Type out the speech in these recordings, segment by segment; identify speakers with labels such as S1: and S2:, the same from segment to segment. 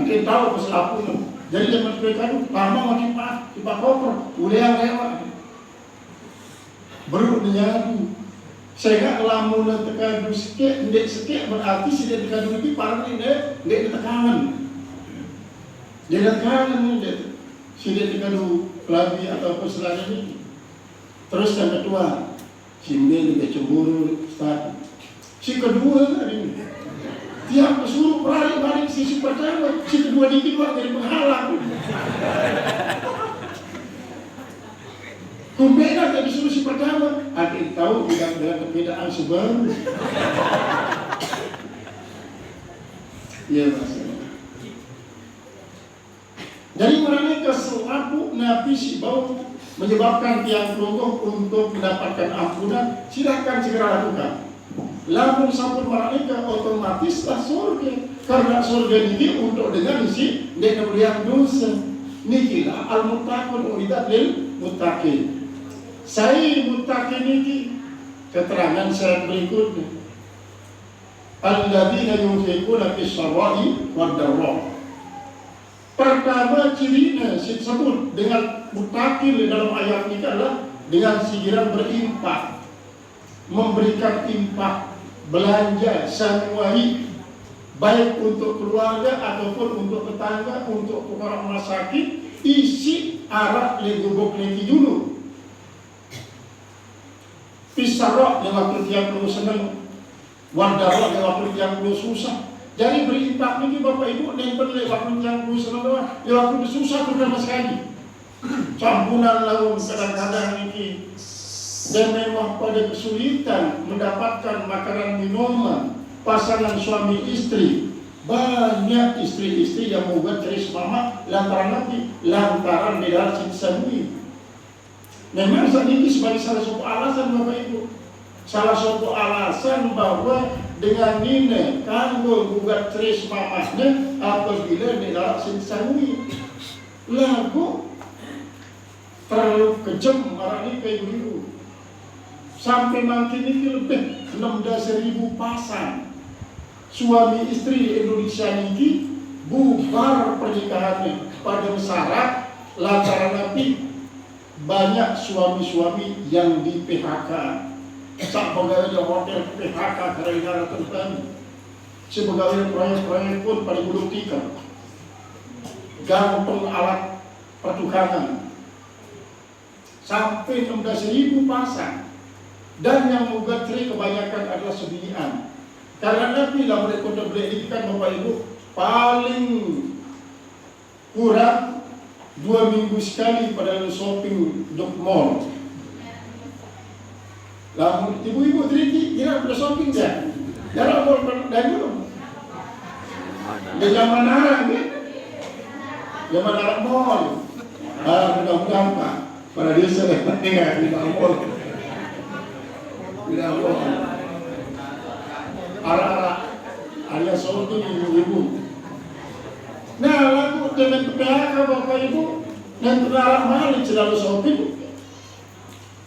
S1: Nanti tahu keselapunya. Jadi zaman mereka itu lama makin pak koper, udah yang lewat. Baru menyatu. Sehingga lamun tekan sikit, ndek sikit berarti sudah tekan lebih parah ndek tekanan. Dia tekanan ndek. Sudah tekan lagi ataupun selanjutnya. Terus yang kedua, Simbe juga cemburu, Ustaz. Si kedua tadi, tiap kesuruh balik si pertama, si kedua dikit jadi penghalang. Kumpena tak disuruh si pertama, akhirnya tahu tidak ada perbedaan sebelum. Iya masalah. Jadi mereka selaku Nabi si bau menyebabkan tiang runtuh untuk mendapatkan ampunan, silakan segera lakukan. Lamun sampun mereka otomatislah surga, karena surga ini untuk dengan isi dan melihat dosa. Nikilah al-muttaqun uridat lil muttaqin. Saya muttaqin ini keterangan saya berikutnya. Alladzina yunfiquna fis sarra'i wad dharra. Pertama cirinya disebut dengan muttaqin di dalam ayat ini adalah dengan sigiran berinfak, memberikan infak, belanja sanuai, baik untuk keluarga ataupun untuk tetangga, untuk orang sakit, isi arak legubuk lagi dulu. Pisarok yang waktu tiang perlu senang, wadarok yang waktu tiang perlu susah. Jadi berinfak ini Bapak Ibu nempel waktu tiang perlu senang doang, yang waktu susah terutama sekali. Campuran laun kadang-kadang ini dan memang pada kesulitan mendapatkan makanan minuman pasangan suami istri. Banyak istri-istri yang membuat ceris mama lantaran medal sinsanui. Memang saat ini sebagai salah satu alasan Bapak Ibu, salah satu alasan bahwa dengan nina kanggo gugat ceris mamahnya apabila medal sinsanui. Lagu terlalu kejam marah ini ke ibu-ibu. Sampai makin ini lebih 16.000 pasang suami istri di Indonesia ini bubar pernikahannya pada syarat lantaran nabi banyak suami-suami yang di PHK. Sak pegawai hotel PHK karena tertentu. Si pegawai proyek-proyek pun pada gulung tikar. Gantung alat pertukangan sampai 16.000 pasang. Dan yang menggugat cerai kebanyakan adalah sebinian. Karena Nabi lah mereka beli kan Bapak Ibu paling kurang 2 minggu sekali pada shopping di mall. Lalu ibu-ibu teliti kira pada shopping dia. Jarang mall dan dulu. Di zaman Arab ni, zaman Arab mall. Mudah-mudahan Pak, pada desa tengah di mall. Tidak boleh. Arah-arah alias shopping ibu-ibu. Nah, lalu dengan PHK Bapak Ibu dan terlalu mahal selalu shopping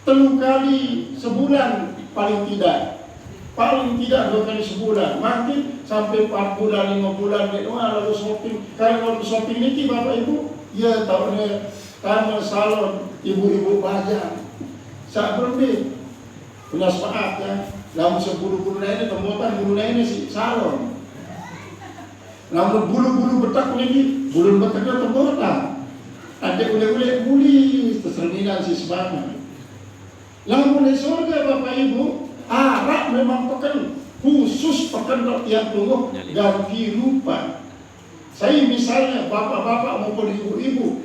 S1: 3 kali sebulan paling tidak 2 kali sebulan, makin sampai 4 bulan 5 bulan lalu shopping. Karena kalau shopping ini Bapak Ibu ya tahunya tamu salon ibu-ibu pajak saat berbeda punya sepakat ya. Namun sebulu-bulu lainnya tembutan bulu lainnya si salon. Namun bulu-bulu betak ini bulu betaknya tembutan. Ada ule-ule muli terserminan si sebanyak. Namun di surga Bapak Ibu arak memang pekan khusus pekan yang tunggu ganti rupa. Saya misalnya bapak-bapak maupun ibu-ibu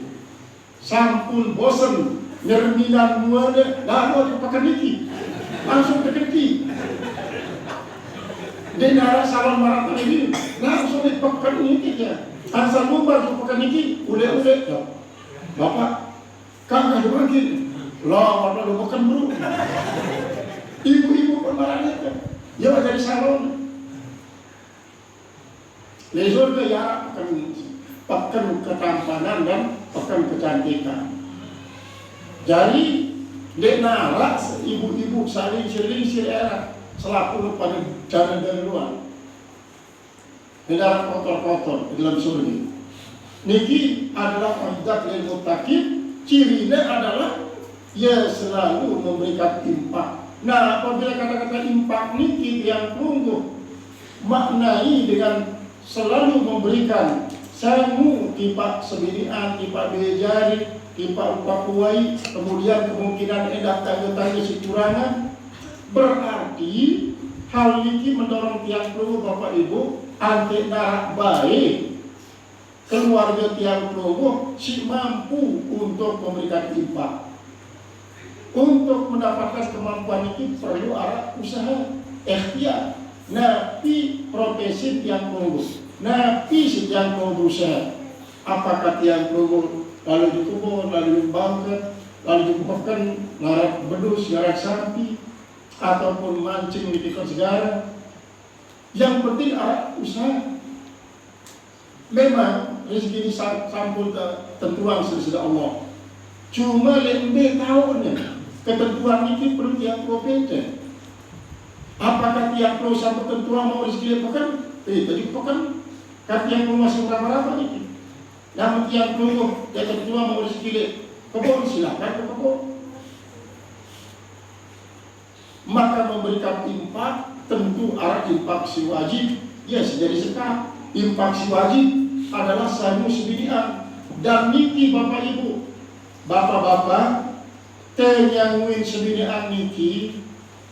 S1: sampun bosan nyerminan muada lalu pekan ini langsung terkenti. Di daerah salon maraton ini langsung dipekan ini ya. Asal bubar pekan ini ule-ule ya. Bapak kan ada lagi. Lah warna lu pekan bro. Ibu-ibu pemarahnya kan. Ya dari salon. Lesur ke ya pekan ketampanan dan pekan kecantikan. Jadi dek narak ibu-ibu saling selisih era selaku pada jalan dari luar. Kendaraan kotor-kotor di dalam surga. Niki adalah wajib lil muttaqin, cirinya adalah ia selalu memberikan impak. Nah, apabila kata-kata impak niki yang tunggu maknai dengan selalu memberikan samu tipak sebinian, tipak bejari, tipak upakuai, kemudian kemungkinan edak tanya-tanya si kurangan, berarti hal ini mendorong tiang keluarga Bapak Ibu anti narak baik keluarga tiang keluarga si mampu untuk memberikan impak. Untuk mendapatkan kemampuan ini perlu arah usaha ikhtiar. Napi profesi tiang keluarga, napi si tiang keluarga usaha. Apakah tiang keluarga lalu dikubur, lalu dibangkat, lalu dikuburkan ngarak bedus, ngarak sapi, ataupun mancing di tikar segara. Yang penting arah usaha. Memang rezeki ini sampul ketentuan sesudah Allah. Cuma lebih tahunya ketentuan ini perlu tiang provinsi. Apakah tiang pro sampai ketentuan mau rezeki lepakan? Tadi bukan kan tiang pro masih berapa ini. Namun tiang pro yang ketentuan mau rezeki kebun silakan ke kebun. Maka memberikan impak tentu arah impak si wajib. Ya jadi sekap impak si wajib adalah samu sebinian dan niki Bapak Ibu, Bapak-bapak tenyanguin sebinian niki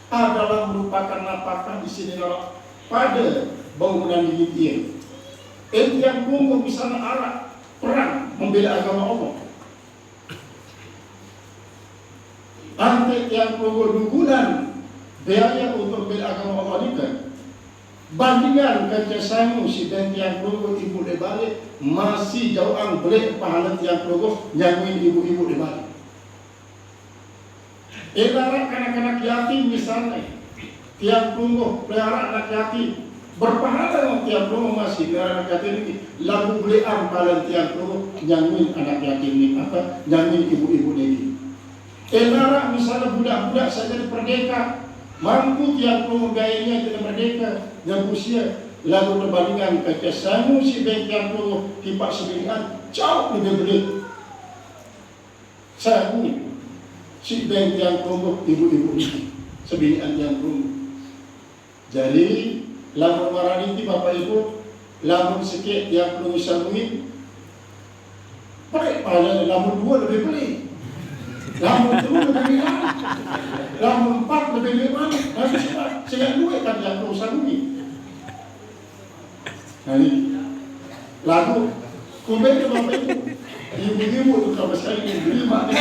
S1: adalah merupakan napakah di sini pada bangunan digitir. Yang tunggu misalnya arah perang membela agama Allah. Ante yang tunggu dukungan biaya untuk bela agama Allah juga. Bandingan kerjasamu si dan tiang tunggu ibu di balik masih jauh ang beli pahala tiang tunggu nyanguin ibu-ibu di balik. Pelihara anak-anak yatim misalnya, tiang tunggu pelihara anak yatim berpahala tiang tunggu masih pelihara anak yatim ini lalu belian pahala tiang tunggu nyanguin anak yatim ini apa nyanguin ibu-ibu ini. Pelihara misalnya budak-budak saja di Merdeka mampu tiang tunggu gayanya kita merdeka yang usia lalu perbandingan kekesamu si tiang tunggu tipak sembilan jauh lebih berat. Saya ini si bank yang tunggu ibu-ibu ini sembilan yang tunggu. Jadi lamun marani ini Bapak Ibu lamun sikit yang tunggu samuin baik pada lamun dua lebih beli. Lamun dua lebih beli. Lamun 4 lebih lima, nanti saya duit kan yang perusahaan ini. Nah ini, lalu kemudian Bapak Ibu, ibu-ibu itu sama sekali yang beli maknya.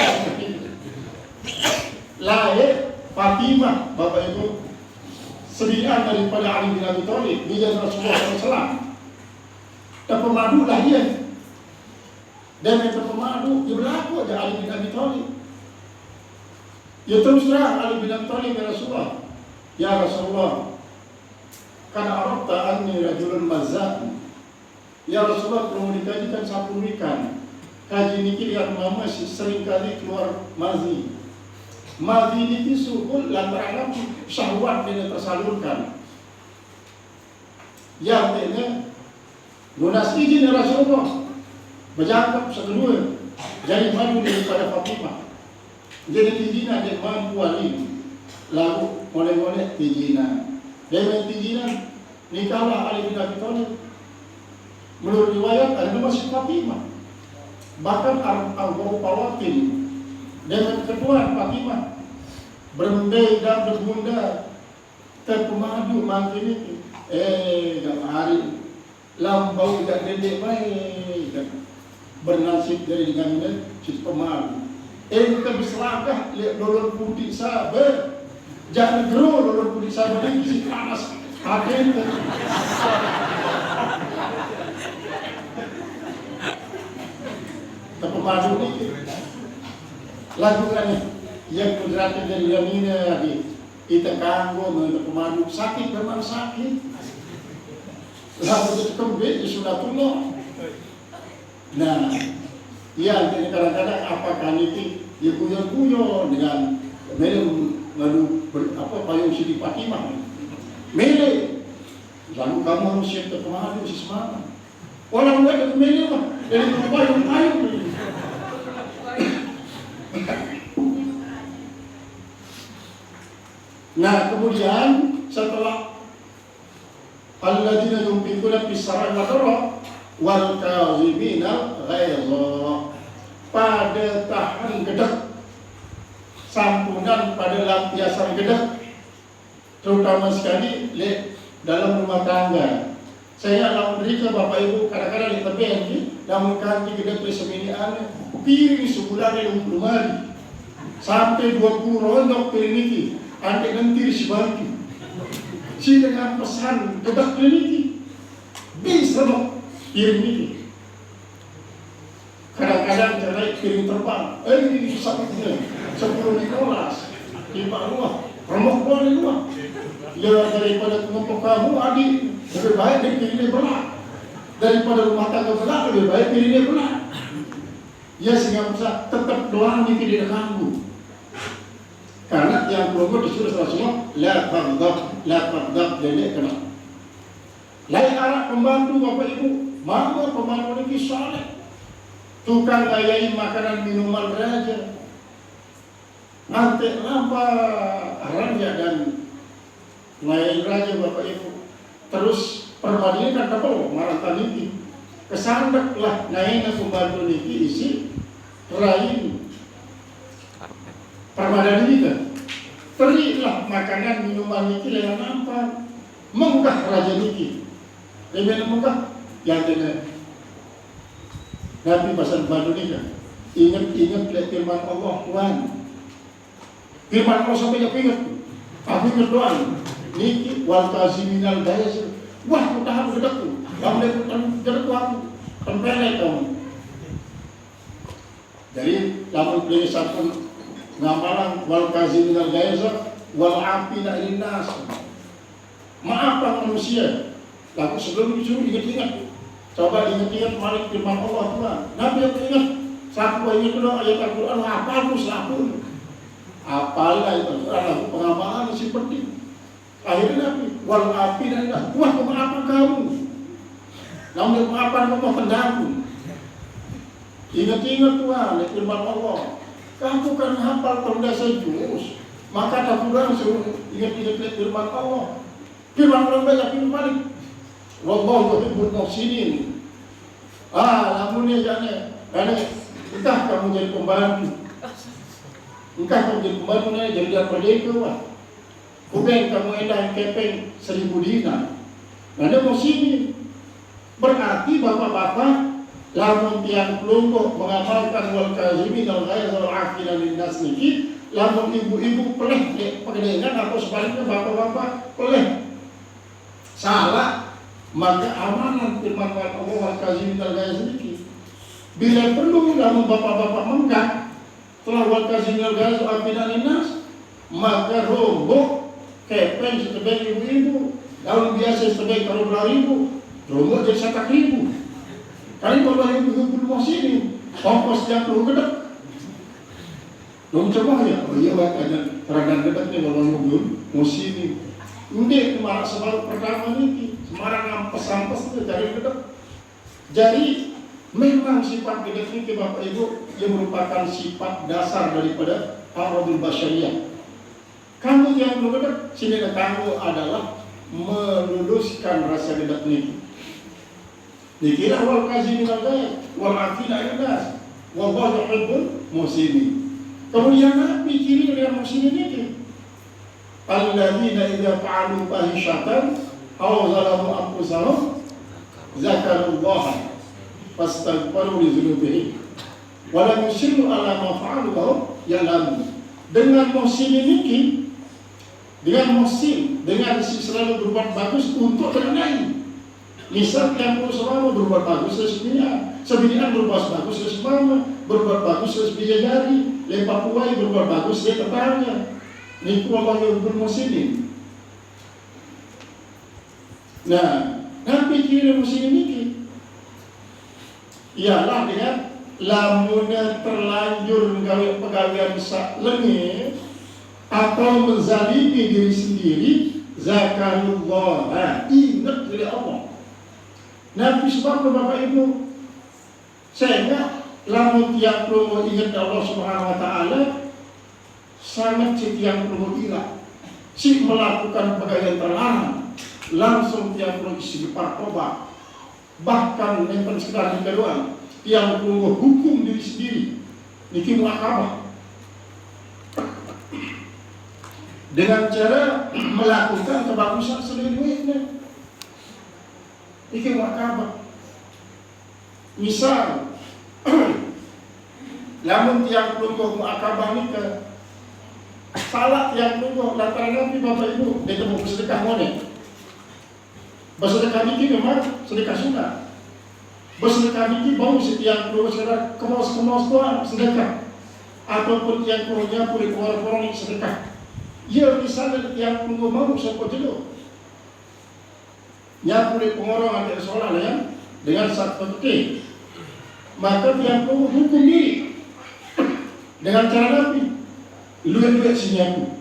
S1: Lahir Fatimah, Bapak Ibu, sembilan daripada Ali bin Abi Thalib, dia Rasulullah SAW. Dan pemadu lahir, dan yang terpemadu dia berlaku ada Ali bin Abi Thalib. Ya terus terang Ali bin Abi Thalib ya Rasulullah. Ya Rasulullah, karena Arab ta'anni rajulun mazzaq. Ya Rasulullah perlu dikajikan satu ikan. Kaji niki lihat mama sering kali keluar mazi. Mazi ini suhul lantaran syahwat yang tersalurkan. Yang ini lunas izin ya Rasulullah. Berjangkap sekedua. Jadi madu daripada Fatimah. Jadi tijina dia mampu wali lalu boleh-boleh tijina dia main tijina nikahlah Ali bin Abi Thalib menurut riwayat ada masih Fatimah bahkan Al-Bau Pawatin dengan ketua Fatimah berendai dan berbunda terpemadu makin itu gak hari lambau gak dedek baik bernasib dari dengan si pemadu kita berselagah lihat lolor putih sabar jangan geru lolor putih sabar ini si panas akhir terpemadu ini lakukan yang kudratin dari Yamina kita kanggo untuk pemadu sakit memang sakit lalu itu kembali sudah tulung. Nah ya, jadi kadang-kadang apakah itu dia guyon-guyon dengan ngadu payung Siti Fatimah. Mele, lalu kamu harus siap terpemadu si semangat. Orang tua itu meli mah, dari payung. Nah kemudian setelah alladzina yunfiquna fis sarai wad dharra wal kazimina ghaidha, pada tahan gedek, sampunan pada lampiasan gedek, terutama sekali dalam rumah tangga. Saya lamun mereka Bapak Ibu kadang-kadang di tepi ini, namun kanti gedek seminian piring sebulan 50 hari sampai 20 rondok piring ini, ante nanti si bantu. Si dengan pesan gedek ini bisa dong piring ini. Kadang-kadang cerai piring terbang, ini sakitnya 10 Nicholas di Pak Rumah, remuk boleh rumah. Ya daripada mengumpul kamu adik, lebih baik dari piringnya belah. Daripada rumah tangga belah, lebih baik piringnya belah. Ya sehingga bisa tetap doang ini tidak ganggu. Karena yang promo disuruh salah semua, la taghdab, jadi kena. Lain arah pembantu Bapak Ibu, mama pembantu ini saleh. Tukang ngayain makanan minuman raja, nanti apa raja dan ngayain raja Bapak Ibu. Terus permadani kan kapal maratan ini kesandaklah ngayain pembantu niki isi rain permadani ini kan terilah makanan minuman niki lewat nampak menggah raja niki dengan menggah yang dengan Nabi pasal baru ni kan, ingat firman Allah Tuhan. Firman Allah sampai aku ingat doang. Niki wal kaziminal ghaidha. Wah, aku tahan gedek tu. Kamu lepas gedek aku, tempelek kamu. Jadi, lamun beli satu ngamalan wal kaziminal ghaidha wal afina linnas. Maafkan manusia. Lalu sebelum disuruh ingat-ingat. Coba ingat-ingat malik firman Allah Tuhan. Nabi yang ingat, satu ingat dulu ayat Al-Quran, hafal terus lapun. Apalah itu Al-Quran, pengamalan yang penting. Akhirnya Nabi, wal api dan indah, wah pemaafan kamu. Namun pemaafan kamu pendamu. Ingat-ingat Tuhan, firman Allah. Kamu kan hafal perdasar juz, maka tak kurang suruh ingat-ingat firman Allah. Firman Allah banyak firman malik. Wallahu yuhibbul muhsinin. Lamunnya jangan, entah kamu jadi pembantu, entah kamu jadi pembantu jadi dia perdeka wah. Bukan kamu edah kepeng 1000 dinar. Ada muhsinin. Berarti bapak-bapak lamun tiang kelompok mengamalkan wal kazimin wal ghaidha wal afina linnas niki, lamun ibu-ibu peleh pegedengan atau sebaliknya bapak-bapak peleh salah, maka amanan firman Allah wal kazimin wal ghaidha sedikit. Bila perlu namun bapak-bapak menggak telah wal kazimin wal ghaidha wal afina linnas, maka rombok kepeng setebeng ibu-ibu. Daun biasa setebeng kalau 2.000, rombok jadi 100.000. Kali kalau ibu-ibu belum sini, ongkos yang perlu gedek. Dong coba ya, oh iya makanya terangan gedeknya kalau mobil musini. Ini kemarin sebab pertama ini Semarang ampes-ampes itu cari gedek. Jadi memang sifat gedek ini Bapak Ibu yang merupakan sifat dasar daripada aradul basyariyah. Kamu yang belum gedek, sini kamu adalah meluluskan rasa gedek ini. Dikira wal kazimin wal ghaidha wal afina linnas wallahu yuhibbul muhsinin. Kemudian Nabi kiri dengan muhsinin itu alladzina idza fa'alu fahishatan aw zalamu anfusahum zakarullaha fastaghfiru li dzunubihim wa lam yusirru ala ma fa'alu wa hum ya'lamun. Dengan muhsinin ini, dengan muhsin, dengan selalu berbuat bagus untuk bernai. Misal yang berusaha berbuat bagus resminya, sebinian berbuat bagus resmama, berbuat bagus resminya jari, lempar puai berbuat bagus dia tebarnya. Ini Allah yang bermusinin. Nah, Nabi kira musim ini ialah dengan lamunnya terlanjur pegawaian lengi atau menzalimi diri sendiri, zakarullah, ingat dari Allah. Nabi sebab Bapak Ibu, sehingga lamun tiang pelungu ingat Allah Subhanahu Wa Taala, sangat tiang pelungu ilah, si melakukan perkara yang terlarang, langsung tiang pelungu istighfar tobat, bahkan yang sekedar doang, tiang pelungu hukum diri sendiri, niki muakabah, dengan cara melakukan kebagusan sendiri. Niki muakabah. Misal, lamun tiang pelungu muakabah ni ke salah tiang pelungu lantaran nanti Bapak Ibu dia mau bersedekah monet. Bersedekah niki memang sedekah sunat. Bersedekah niki bau setiang pelungu sekedar kemos doang sedekah, ataupun tiang pelungunya boleh keluar sedekah. Ya misalnya tiang pelungu mau sopo jelo, nya boleh pengorang ada soal ya dengan satu penting. Maka tiang pelungu hukum diri dengan cara Nabi luat si nyapu,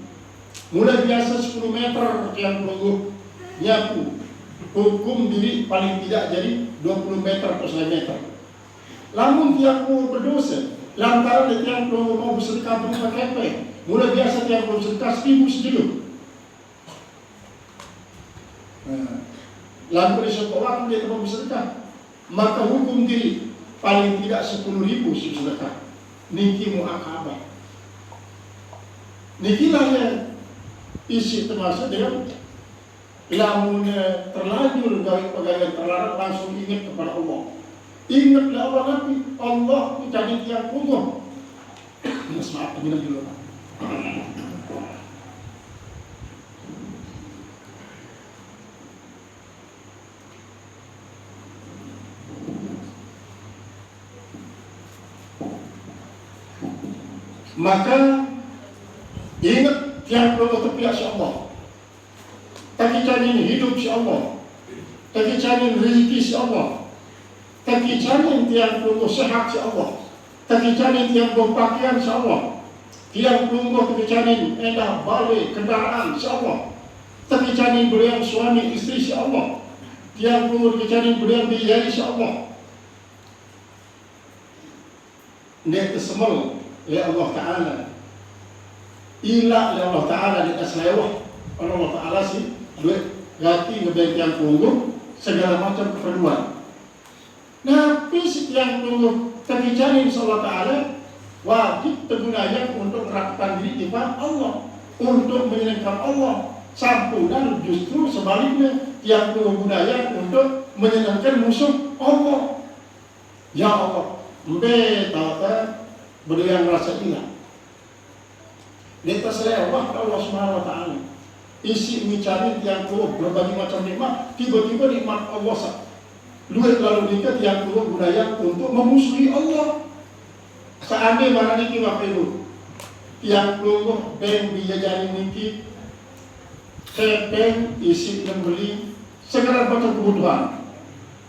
S1: mulai biasa 10 meter tiang pelungu nyapu, hukum diri paling tidak jadi 20 meter atau 1 meter. Lamun tiang pelungu berdosa lantaran tiang pelungu mau bersedekah berupa kepeng, mulai biasa tiang pelungu bersedekah 1000 sejauh. Lalu orang dia mau bersedekah, maka hukum diri paling tidak 10.000 sedekah. Niki muakabah. Niki lah yang isi termasuk dengan lamun terlanjur gawe pegawai terlarang langsung ingat kepada Allah. Ingatlah Allah Nabi, Allah jadi tiang pelungu. Maaf, minum dulu Pak. Maka ingat tiang pelungu terpihak si Allah. Taki janin hidup si Allah, taki janin rezeki si Allah, taki janin tiang pelungu sehat si Allah, taki janin tiang pelungu pakaian si Allah, tiang pelungu taki janin endah balik kendaraan si Allah, taki janin berian suami istri si Allah, tiang pelungu taki janin berian biaya si Allah. Nek kesemel ya Allah Ta'ala, ilah ya Allah Ta'ala di atas lewah Allah Ta'ala sih duit ganti ngebaik yang pelungu segala macam keperluan. Tapi si yang pelungu tapi janin Allah Ta'ala wajib tergunanya untuk merakukan diri kepada Allah, untuk menyenangkan Allah. Sampunan justru sebaliknya yang pelungu budaya untuk menyenangkan musuh Allah. Ya Allah, mbe tata berdua yang merasa ilah. Di atas lewah Allah Subhanahu Wa Taala. Isi mencari tiang pelungu berbagai macam nikmat, tiba-tiba nikmat Allah luar lalu nikah tiang pelungu budaya untuk memusuhi Allah. Seandainya mana niki Bapak Ibu, tiang pelungu beng bijajani niki, beng isi dan beli segala macam kebutuhan.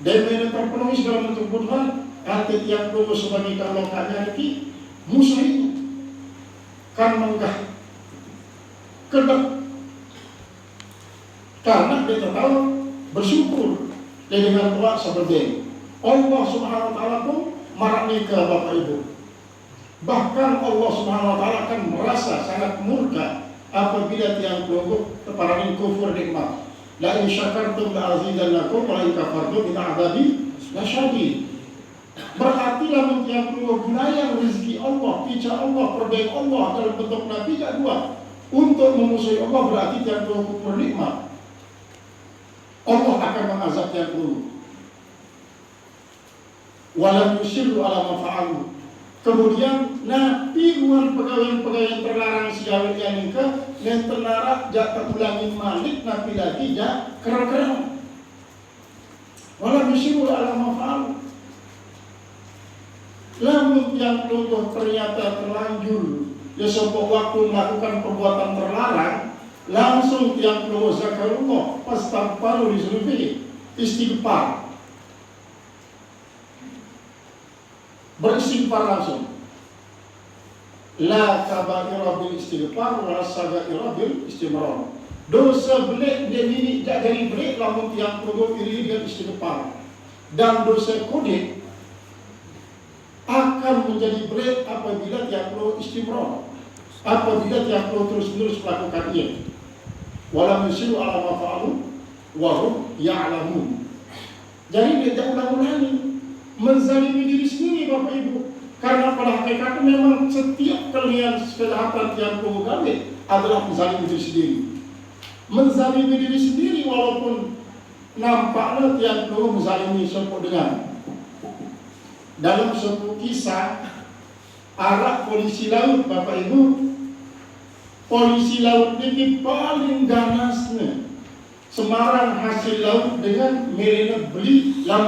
S1: Dan yang terpenuhi segala macam kebutuhan, nanti tiang pelungu sebagai kalau kanya niki musuh ini kan menggah kedek karena dia tahu bersyukur dan dengan doa seperti Allah Subhanahu Wa Taala pun marah nikah Bapak Ibu. Bahkan Allah Subhanahu Wa Taala akan merasa sangat murka apabila tiang pelungu kepada kufur nikmat. La in syakartum la azidannakum wa in kafartum min adabi lasyadid. Berarti lamun tiang pelungu gunanya rezeki Allah, pijak Allah, perbaik Allah dalam bentuk Nabi dua untuk memusuhi Allah berarti tiang pelungu kufur nikmat. Allah akan mengazab tiang pelungu. Walam yusiru ala mafa'alu. Kemudian Nabi luar pegawai terlarang sejauh yang nikah dan terlarang jak ulangi malik Nabi lagi jak kerang-kerang. Walam yusiru ala mafa'alu. Lamun yang pelungu ternyata terlanjur dia sebuah waktu melakukan perbuatan terlarang, langsung yang pelungu zakarullah pastaghfiru li dzunubihi, istighfar, beristighfar langsung. La kaba'ira bil istighfar wa sagaira bil istimrar. Dosa belik dia ini jadi belik lamun yang pelungu iri dengan istighfar. dan dosa kode akan menjadi berat apabila tiap lo istimrar, apabila tiap lo terus-menerus melakukan ia. Walam yusiru ala ma fa'alu wa hum ya'lamun. Jadi dia tak ulang-ulangi menzalimi diri sendiri Bapak Ibu. Karena pada hakikatnya memang setiap kejahatan yang kamu gawe adalah menzalimi diri sendiri. Menzalimi diri sendiri walaupun nampaknya tiap kamu menzalimi sesuatu dengan. Dalam sebuah kisah Arab polisi laut Bapak Ibu, polisi laut ini paling ganasnya Semarang hasil laut dengan mereka beli